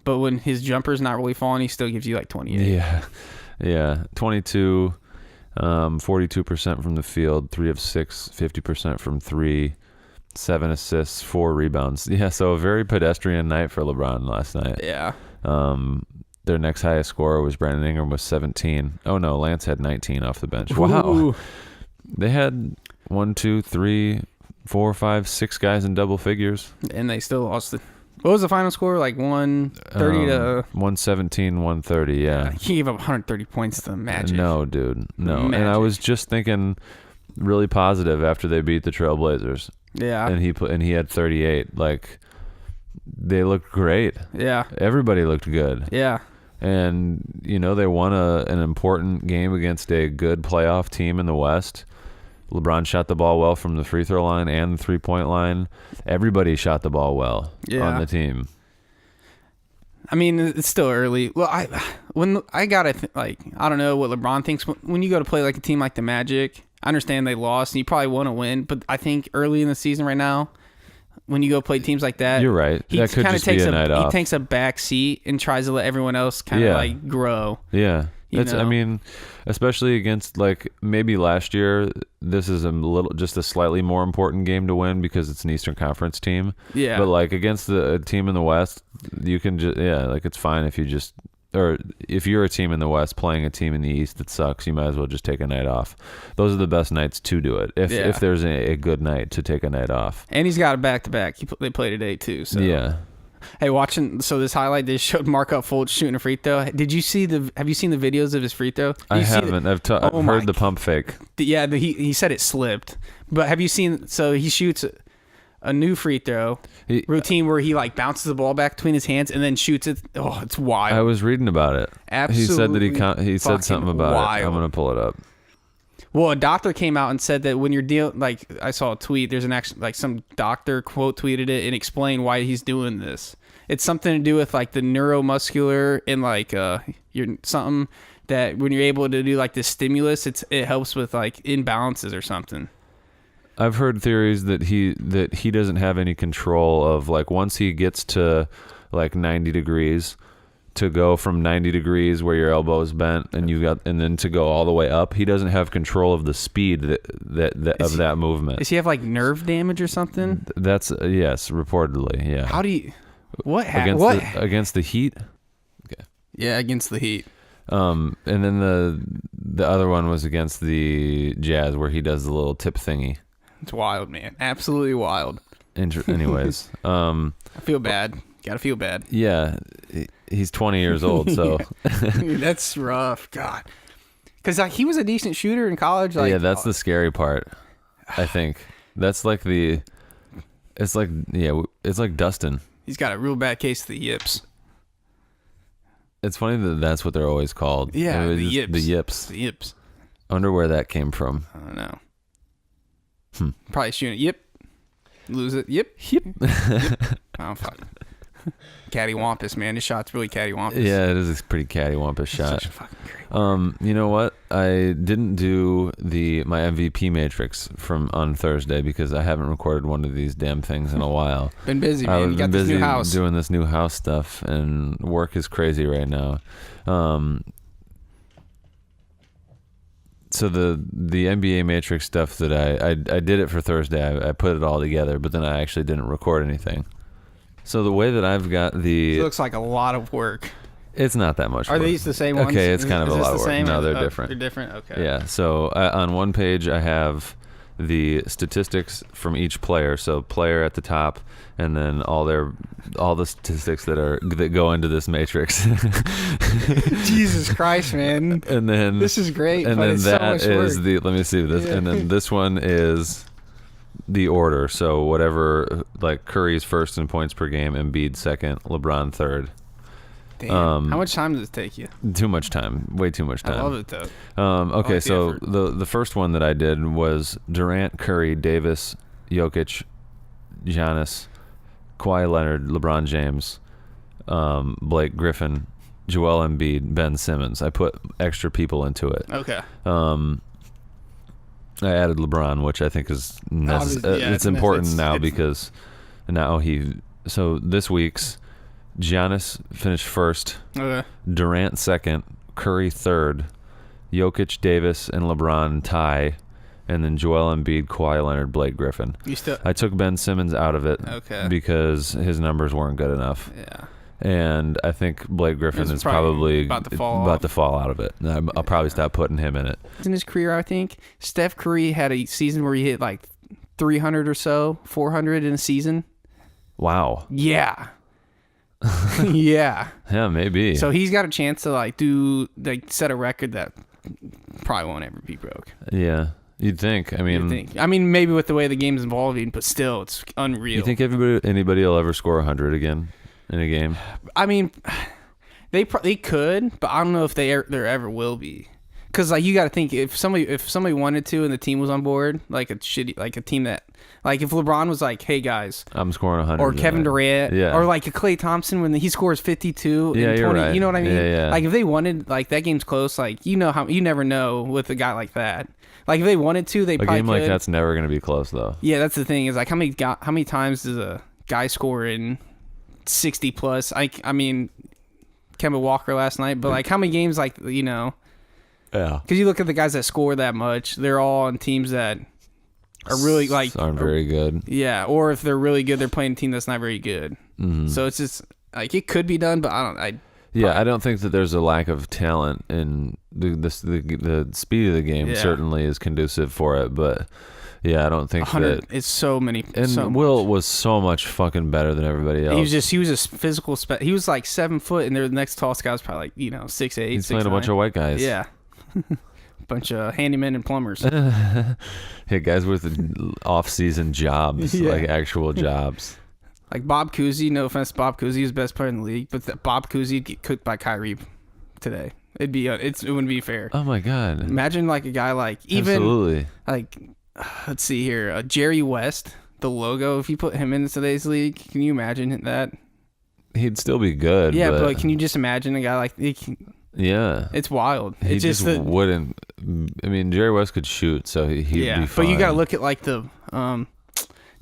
S2: but when his jumper's not really falling, he still gives you like 28.
S1: Yeah. 22... 42% from the field, 3 of 6, 50% from 3, 7 assists, 4 rebounds. Yeah, so a very pedestrian night for LeBron last night.
S2: Yeah.
S1: Their next highest scorer was Brandon Ingram with 17. Oh no, Lance had 19 off the bench.
S2: Ooh.
S1: Wow. They had 1, 2, 3, 4, 5, 6 guys in double figures.
S2: And they still lost what was the final score? Like 130 to
S1: 117, 130, yeah.
S2: He gave up 130 points to the Magic.
S1: No, dude. No.
S2: Magic.
S1: And I was just thinking really positive after they beat the Trailblazers.
S2: Yeah.
S1: And he had 38. Like, they looked great.
S2: Yeah.
S1: Everybody looked good.
S2: Yeah.
S1: And they won an important game against a good playoff team in the West. LeBron shot the ball well from the free throw line and the 3-point line. Everybody shot the ball well on the team.
S2: I mean, it's still early. Well, I don't know what LeBron thinks when you go to play like a team like the Magic. I understand they lost and you probably want to win, but I think early in the season right now, when you go play teams like that,
S1: you're right. That could just be a night off.
S2: He takes a back seat and tries to let everyone else kind of like grow.
S1: Yeah. Especially against like maybe last year, this is just a slightly more important game to win because it's an Eastern Conference team.
S2: Yeah.
S1: But like against a team in the West, you can just it's fine if you just, or if you're a team in the West playing a team in the East that sucks, you might as well just take a night off. Those are the best nights to do it. If there's a good night to take a night off.
S2: And he's got a back-to-back. They play today too. So
S1: yeah.
S2: Hey, this highlight they showed Markelle Fultz shooting a free throw. Have you seen the videos of his free throw?
S1: I haven't. I've heard the pump fake.
S2: Yeah, he said it slipped. But have you seen? So he shoots a new free throw routine where he like bounces the ball back between his hands and then shoots it. Oh, it's wild.
S1: I was reading about it.
S2: Absolutely,
S1: he said that he said something about it. I'm gonna pull it up.
S2: Well, a doctor came out and said that when you're dealing, like I saw a tweet, there's some doctor quote tweeted it and explained why he's doing this. It's something to do with like the neuromuscular and like you're something that when you're able to do like this stimulus, it helps with like imbalances or something.
S1: I've heard theories that he doesn't have any control of like once he gets to like 90 degrees. To go from 90 degrees where your elbow is bent and then to go all the way up, he doesn't have control of the speed that movement.
S2: Does he have like nerve damage or something?
S1: That's yes, reportedly. Yeah.
S2: How do you? What
S1: against the heat? Okay.
S2: Yeah, against the heat.
S1: And then the other one was against the Jazz, where he does the little tip thingy.
S2: It's wild, man. Absolutely wild.
S1: Anyways,
S2: I feel bad. Gotta feel bad.
S1: yeah, he's 20 years old, so
S2: Dude, that's rough. God. Because he was a decent shooter in college. Like,
S1: yeah, that's the scary part. I think that's like it's like Dustin.
S2: he's got a real bad case of the yips.
S1: It's funny that that's what they're always called.
S2: Yeah,
S1: It was
S2: the
S1: just
S2: yips.
S1: The yips.
S2: The yips.
S1: I wonder where that came from.
S2: I don't know. Probably shooting it. Yip. Lose it. Yip.
S1: Yep.
S2: Oh, fuck. Cattywampus, man. This shot's really cattywampus.
S1: Yeah, it is a pretty cattywampus shot.
S2: Such a fucking great.
S1: You know what? I didn't do my MVP matrix on Thursday because I haven't recorded one of these damn things in a while.
S2: Been busy, man. You got
S1: been
S2: this
S1: busy
S2: new house.
S1: doing this new house stuff, and work is crazy right now. So the NBA matrix stuff that I did it for Thursday. I put it all together, but then I actually didn't record anything. So the way that I've got
S2: It looks like a lot of work.
S1: it's not that much
S2: Are
S1: work.
S2: these the same ones?
S1: Okay, it's kind of
S2: Is
S1: a
S2: this
S1: lot
S2: the
S1: of work.
S2: same?
S1: No, they're
S2: Oh,
S1: different.
S2: They're different? Okay.
S1: Yeah, so on one page I have the statistics from each player. So player at the top, and then all the statistics that go into this matrix.
S2: Jesus Christ, man.
S1: And then
S2: This is great,
S1: and
S2: but
S1: then
S2: it's so
S1: that
S2: much
S1: is
S2: work.
S1: the let me see this, and then this one is the order. So whatever, like Curry's first in points per game, Embiid second, LeBron third.
S2: Damn. How much time does it take you?
S1: Too much time, way too much time.
S2: I love it, though.
S1: Okay,
S2: like the
S1: so
S2: effort.
S1: the first one that I did was Durant, Curry, Davis, Jokic, Giannis, Kawhi Leonard, LeBron James, Blake Griffin, Joel Embiid, Ben Simmons. I put extra people into it.
S2: Okay.
S1: I added LeBron, which I think is
S2: Obviously, yeah,
S1: it's important
S2: it's-
S1: now
S2: it's-
S1: because now so this week's Giannis finished first,
S2: Okay.
S1: Durant second, Curry third, Jokic, Davis, and LeBron tie, and then Joel Embiid, Kawhi Leonard, Blake Griffin.
S2: You still...
S1: I took Ben Simmons out of it
S2: Okay.
S1: because his numbers weren't good enough.
S2: Yeah.
S1: And I think Blake Griffin
S2: It's
S1: is
S2: probably
S1: probably
S2: about to fall
S1: about
S2: off.
S1: to fall out of it. I'll probably stop putting him in it.
S2: In his career, I think Steph Curry had a season where he hit like 300 or so, 400 in a season.
S1: Wow.
S2: Yeah. Yeah.
S1: Yeah, maybe.
S2: So he's got a chance to set a record that probably won't ever be broke.
S1: Yeah, you'd think. I mean,
S2: I mean, maybe with the way the game's evolving, but still, it's unreal.
S1: you think anybody will ever score 100 again in a game?
S2: I mean, they could, but I don't know if there ever will be. Because you got to think if somebody wanted to and the team was on board, like a team that, like if LeBron was like, hey guys,
S1: I'm scoring 100.
S2: or Kevin
S1: tonight.
S2: Durant,
S1: Yeah.
S2: or like a Klay Thompson when he scores 52
S1: Yeah,
S2: and 20,
S1: you're right.
S2: you know what I mean?
S1: Yeah.
S2: Like if they wanted, like that game's close, like you never know with a guy like that. Like if they wanted to, they
S1: A
S2: probably
S1: game
S2: could.
S1: like that's never going to be close, though.
S2: Yeah, that's the thing is like how many times does a guy score in 60 plus? I mean, Kemba Walker last night, but like how many games
S1: Yeah.
S2: because you look at the guys that score that much, they're all on teams that are really
S1: aren't very good.
S2: yeah, or if they're really good, they're playing a team that's not very good.
S1: Mm-hmm.
S2: So it's just like it could be done, but I
S1: don't think that there's a lack of talent in the speed of the game.
S2: Yeah.
S1: Certainly is conducive for it, but yeah, I don't think
S2: 100.
S1: that.
S2: It's so many.
S1: And
S2: so
S1: Will was so much fucking better than everybody else.
S2: he was a physical he was like 7 foot, and the next tallest guy was probably like 6'8".
S1: He's playing a bunch of white guys.
S2: Yeah. Bunch of handymen and plumbers.
S1: Yeah, guys with off-season jobs,
S2: Yeah.
S1: like actual jobs.
S2: Like Bob Cousy, no offense to Bob Cousy, he's the best player in the league, but Bob Cousy would get cooked by Kyrie today. It wouldn't be fair.
S1: Oh my god!
S2: Imagine like a guy like even
S1: Absolutely.
S2: like let's see here, Jerry West, the logo. If you put him in today's league, can you imagine that?
S1: He'd still be good.
S2: Yeah, but can you just imagine a guy like
S1: yeah,
S2: it's wild.
S1: he
S2: It's
S1: just wouldn't. I mean, Jerry West could shoot, so he'd be fine.
S2: but you got to look at like the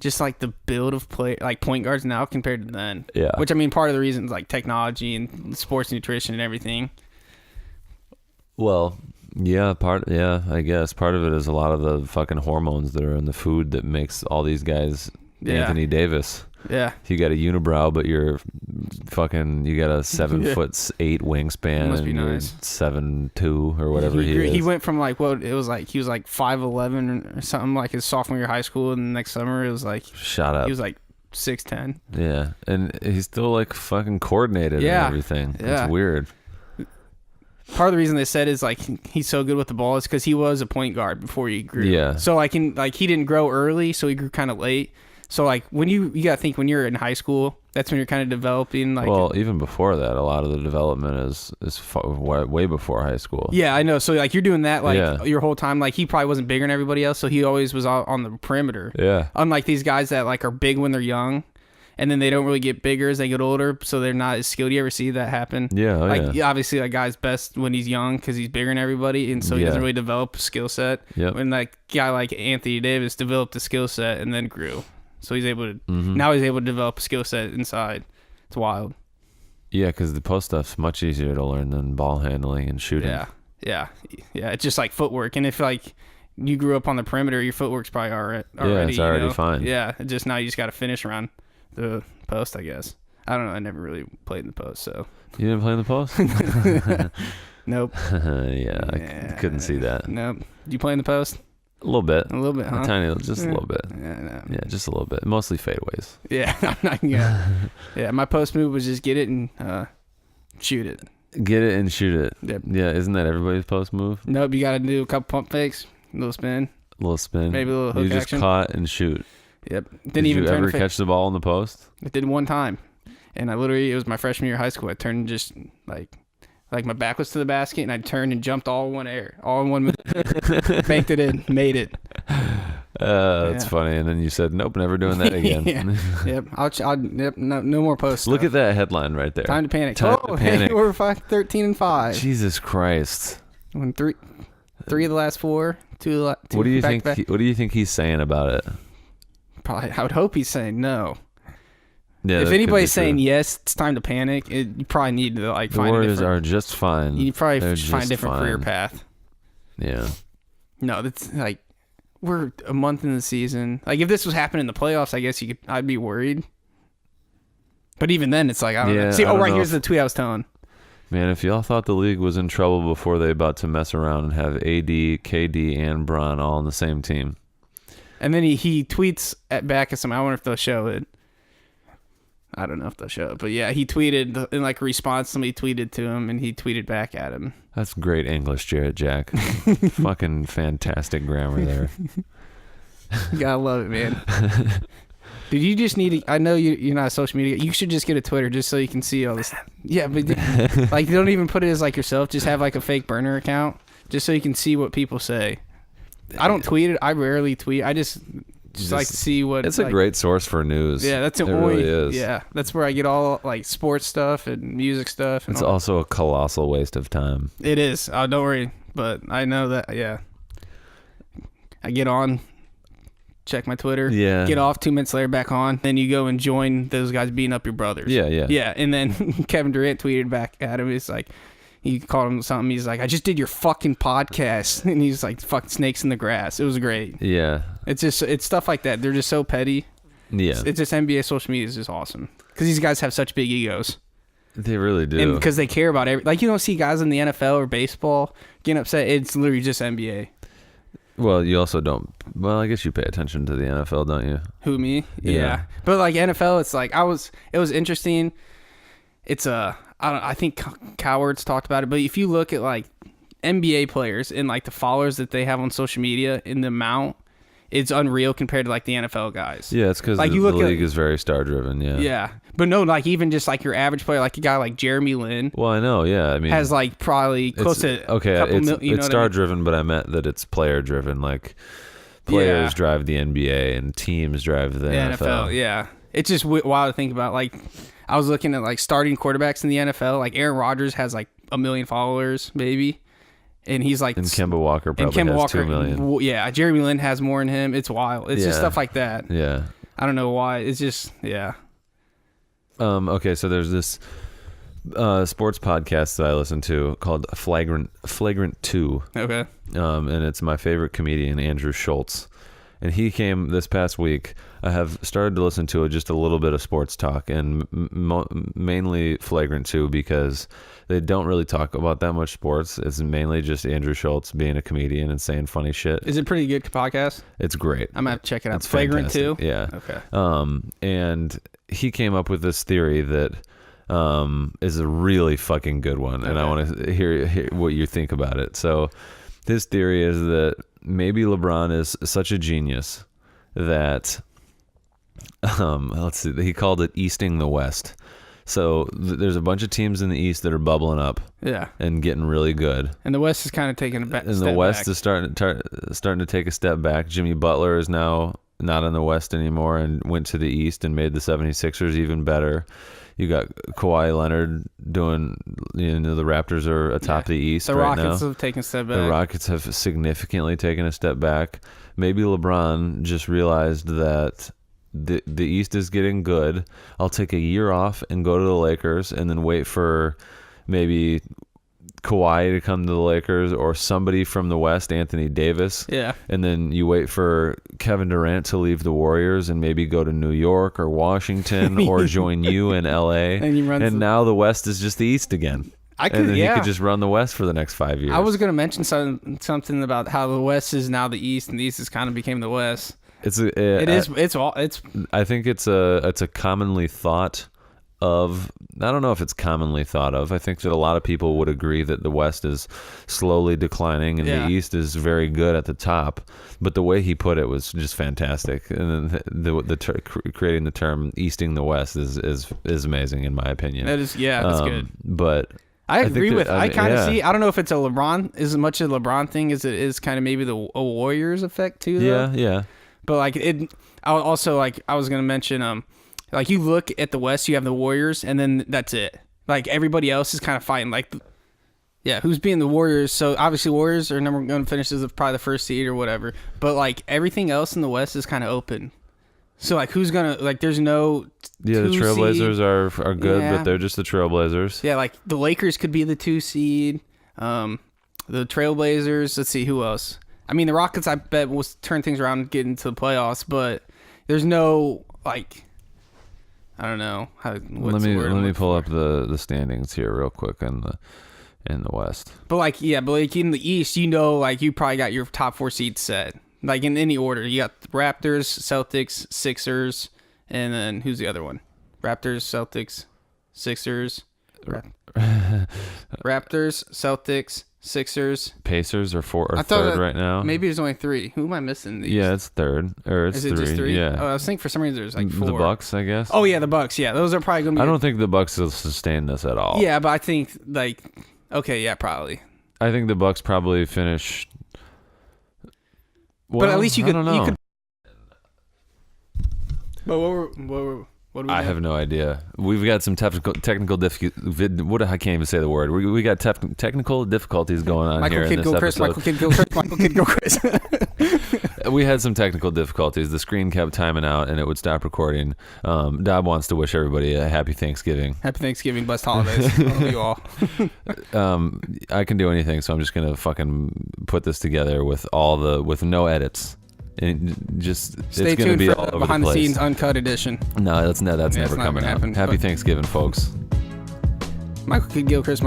S2: just like the build of play, like point guards now compared to then.
S1: Yeah.
S2: Which I mean, part of the reason is like technology and sports nutrition and everything.
S1: Well, yeah, I guess part of it is a lot of the fucking hormones that are in the food that makes all these guys
S2: Yeah.
S1: Anthony Davis.
S2: Yeah.
S1: You got a unibrow, but you got a 7'8" wingspan.
S2: Must be
S1: and you're
S2: nice.
S1: 7'2" or whatever he is.
S2: He went from like he was like 5'11" or something like his sophomore year of high school, and the next summer it was like
S1: shot up.
S2: he was like 6'10".
S1: Yeah, and he's still like fucking coordinated and everything.
S2: Yeah.
S1: It's weird.
S2: Part of the reason they said is like he's so good with the ball is because he was a point guard before he grew.
S1: Yeah.
S2: So he didn't grow early, so he grew kind of late. So like when you gotta think when you're in high school, that's when you're kind of developing. Like,
S1: well, even before that, a lot of the development is way before high school.
S2: Yeah, I know. So like you're doing that your whole time. Like he probably wasn't bigger than everybody else, so he always was on the perimeter.
S1: Yeah.
S2: Unlike these guys that like are big when they're young, and then they don't really get bigger as they get older, so they're not as skilled. You ever see that happen?
S1: Yeah.
S2: Obviously, a guy's best when he's young because he's bigger than everybody, and so he doesn't really develop a skill set.
S1: Yep.
S2: When like guy like Anthony Davis developed a skill set and then grew, so he's able to now he's able to develop a skill set inside. It's wild.
S1: Yeah, because the post stuff's much easier to learn than ball handling and shooting.
S2: Yeah. It's just like footwork, and if like you grew up on the perimeter, your footwork's probably already.
S1: Yeah, it's already fine.
S2: Yeah, just now you just got to finish around the post, I guess. I don't know. I never really played in the post, so.
S1: You didn't play in the post?
S2: Nope.
S1: I couldn't see that.
S2: Nope. Did you play in the post?
S1: A little bit.
S2: A little bit, huh?
S1: Just a little bit.
S2: Yeah, no.
S1: Yeah, just a little bit. Mostly fadeaways.
S2: Yeah, I'm not gonna. Yeah, my post move was just get it and shoot it.
S1: Get it and shoot it.
S2: Yep.
S1: Yeah, isn't that everybody's post move?
S2: Nope, you got to do a couple pump fakes, a little spin.
S1: A little spin.
S2: Maybe a little hook
S1: You just
S2: action.
S1: caught and shoot.
S2: Yep.
S1: Did you ever catch the ball in the post?
S2: I did one time, and it was my freshman year of high school. I turned just like my back was to the basket, and I turned and jumped all in one move, banked it in, made it.
S1: That's funny. And then you said, nope, never doing that again.
S2: Yep. Yep. No more posts.
S1: Look at that headline right there.
S2: Time to panic.
S1: Time to panic.
S2: Hey, we're 13-5.
S1: Jesus Christ.
S2: When three of the last four, two
S1: What do you think?
S2: back.
S1: What do you think he's saying about it?
S2: Probably, I would hope he's saying no.
S1: Yeah,
S2: if
S1: that
S2: anybody's
S1: could be
S2: saying
S1: true.
S2: yes, it's time to panic. You probably need to like
S1: The
S2: find a
S1: Warriors
S2: different.
S1: are just fine.
S2: You probably
S1: They're
S2: find a
S1: just
S2: different career
S1: fine.
S2: path.
S1: Yeah.
S2: No, that's like we're a month in the season. Like if this was happening in the playoffs, I guess I'd be worried. But even then, it's like I don't know. See,
S1: I don't know
S2: here's the tweet I was telling.
S1: Man, if y'all thought the league was in trouble before they about to mess around and have AD, KD, and Bron all on the same team.
S2: And then he tweets back at some. I wonder if they'll show it. I don't know if they'll show it, but yeah, he tweeted in like a response. Somebody tweeted to him, and he tweeted back at him.
S1: That's great English, Jarrett Jack. Fucking fantastic grammar there.
S2: You gotta love it, man. Dude, you just need to. I know you're not a social media. You should just get a Twitter just so you can see all this. Yeah, but like don't even put it as like yourself. Just have like a fake burner account just so you can see what people say. I don't tweet it. I rarely tweet. I just like to see what.
S1: It's a great source for news.
S2: Yeah, that's
S1: it really is.
S2: Yeah, that's where I get all like sports stuff and music stuff. And
S1: It's also a colossal waste of time.
S2: It is. Oh, don't worry. But I know that. Yeah. I get on, check my Twitter.
S1: Yeah.
S2: Get off 2 minutes later, back on. Then you go and join those guys beating up your brothers.
S1: Yeah.
S2: Yeah, and then Kevin Durant tweeted back at him. It's like. He called him something. He's like, I just did your fucking podcast. And he's like, fucking snakes in the grass. It was great.
S1: Yeah.
S2: It's stuff like that. They're just so petty.
S1: Yeah.
S2: It's just NBA social media is just awesome. Because these guys have such big egos.
S1: They really do.
S2: And because they care about everything. Like, you don't see guys in the NFL or baseball getting upset. It's literally just NBA.
S1: Well, you also don't. Well, I guess you pay attention to the NFL, don't you?
S2: Who, me?
S1: Yeah.
S2: But like NFL, it's like, it was interesting. It's I think Cowards talked about it, but if you look at like NBA players and like the followers that they have on social media and the amount, it's unreal compared to like the NFL guys.
S1: Yeah, it's because
S2: like
S1: the league is very star driven. Yeah.
S2: Yeah. But no, like even just like your average player, like a guy like Jeremy Lin.
S1: Well, I know. Yeah. I mean,
S2: has like probably close to
S1: it's star driven, but I meant that it's player driven. Like players drive the NBA and teams drive the NFL.
S2: Yeah. It's just wild to think about. Like, I was looking at like starting quarterbacks in the NFL. Like Aaron Rodgers has like 1 million followers, maybe, and he's like.
S1: And Kemba Walker probably has 2 million.
S2: Yeah, Jeremy Lin has more than him. It's wild. It's just stuff like that.
S1: Yeah.
S2: I don't know why. It's just
S1: Okay, so there's this sports podcast that I listen to called Flagrant 2.
S2: Okay.
S1: And it's my favorite comedian, Andrew Schultz. And he came this past week. I have started to listen to just a little bit of sports talk, and mainly Flagrant 2, because they don't really talk about that much sports. It's mainly just Andrew Schultz being a comedian and saying funny shit.
S2: Is it pretty good podcast?
S1: It's great.
S2: I'm going to have to check it out.
S1: It's
S2: Flagrant
S1: fantastic.
S2: 2?
S1: Yeah.
S2: Okay.
S1: And he came up with this theory that is a really fucking good one, and I want to hear what you think about it. So his theory is that maybe LeBron is such a genius that let's see, he called it Easting the West. So there's a bunch of teams in the East that are bubbling up, and getting really good,
S2: and the West is kind of taking a step back.
S1: And the West is starting to take a step back. Jimmy Butler is now not in the West anymore and went to the East and made the 76ers even better. You got Kawhi Leonard doing, the Raptors are atop the East right now.
S2: The Rockets have taken a step back.
S1: The Rockets have significantly taken a step back. Maybe LeBron just realized that the East is getting good. I'll take a year off and go to the Lakers, and then wait for maybe Kawhi to come to the Lakers, or somebody from the West, Anthony Davis.
S2: Yeah.
S1: And then you wait for Kevin Durant to leave the Warriors and maybe go to New York or Washington or join you in LA. And now the West is just the East again. He could just run the West for the next 5 years.
S2: I was going to mention something about how the West is now the East, and the East has kind of became the West. I
S1: think it's a commonly thought of, I don't know if it's commonly thought of. I think that a lot of people would agree that the West is slowly declining and the East is very good at the top. But the way he put it was just fantastic. And then creating the term "Easting the West" is amazing in my opinion.
S2: That's good.
S1: But
S2: I agree with. I kind of see. I don't know if it's as much a LeBron thing as it is kind of maybe a Warriors effect too. Though.
S1: Yeah.
S2: But like it, I was gonna mention like you look at the West, you have the Warriors, and then that's it. Like everybody else is kind of fighting. Like, who's being the Warriors? So obviously Warriors are going to finish as probably the first seed or whatever. But like everything else in the West is kind of open. So like who's gonna there's no
S1: the Trailblazers are good, but they're just the Trailblazers.
S2: Yeah, like the Lakers could be the 2 seed. The Trailblazers. Let's see who else. I mean the Rockets I bet will turn things around and get into the playoffs, but there's no like. I don't know. Let
S1: me pull up the standings here real quick in the West.
S2: But like in the East, like you probably got your top 4 seeds set. Like in any order, you got the Raptors, Celtics, Sixers, and then who's the other one? Raptors, Celtics, Sixers, Raptors, Celtics, Sixers.
S1: Pacers are third right now.
S2: Maybe there's only 3. Who am I missing?
S1: Yeah, it's third. Or it's 3.
S2: Is it just 3?
S1: Yeah.
S2: Oh, I was thinking for some reason there's like 4.
S1: The Bucks, I guess.
S2: Oh yeah, the Bucks. Yeah, those are probably gonna be.
S1: I don't think the Bucks will sustain this at all.
S2: Yeah, but I think probably.
S1: I think the Bucks probably finish. Well,
S2: but at least you could.
S1: I don't know.
S2: But what do we
S1: I have no idea. We've got some technical difficulties. I can't even say the word. We got technical difficulties going on here in this episode.
S2: Michael Kidd-Gilchrist.
S1: We had some technical difficulties. The screen kept timing out, and it would stop recording. Daub wants to wish everybody a happy Thanksgiving.
S2: Happy Thanksgiving, blessed holidays. Love you all.
S1: I can do anything, so I'm just gonna fucking put this together with no edits. And just
S2: stay
S1: it's tuned
S2: be
S1: for all over
S2: behind the scenes
S1: place.
S2: Uncut edition.
S1: No, that's never coming out. Happy Thanksgiving, folks.
S2: Michael Kidd-Gilchrist.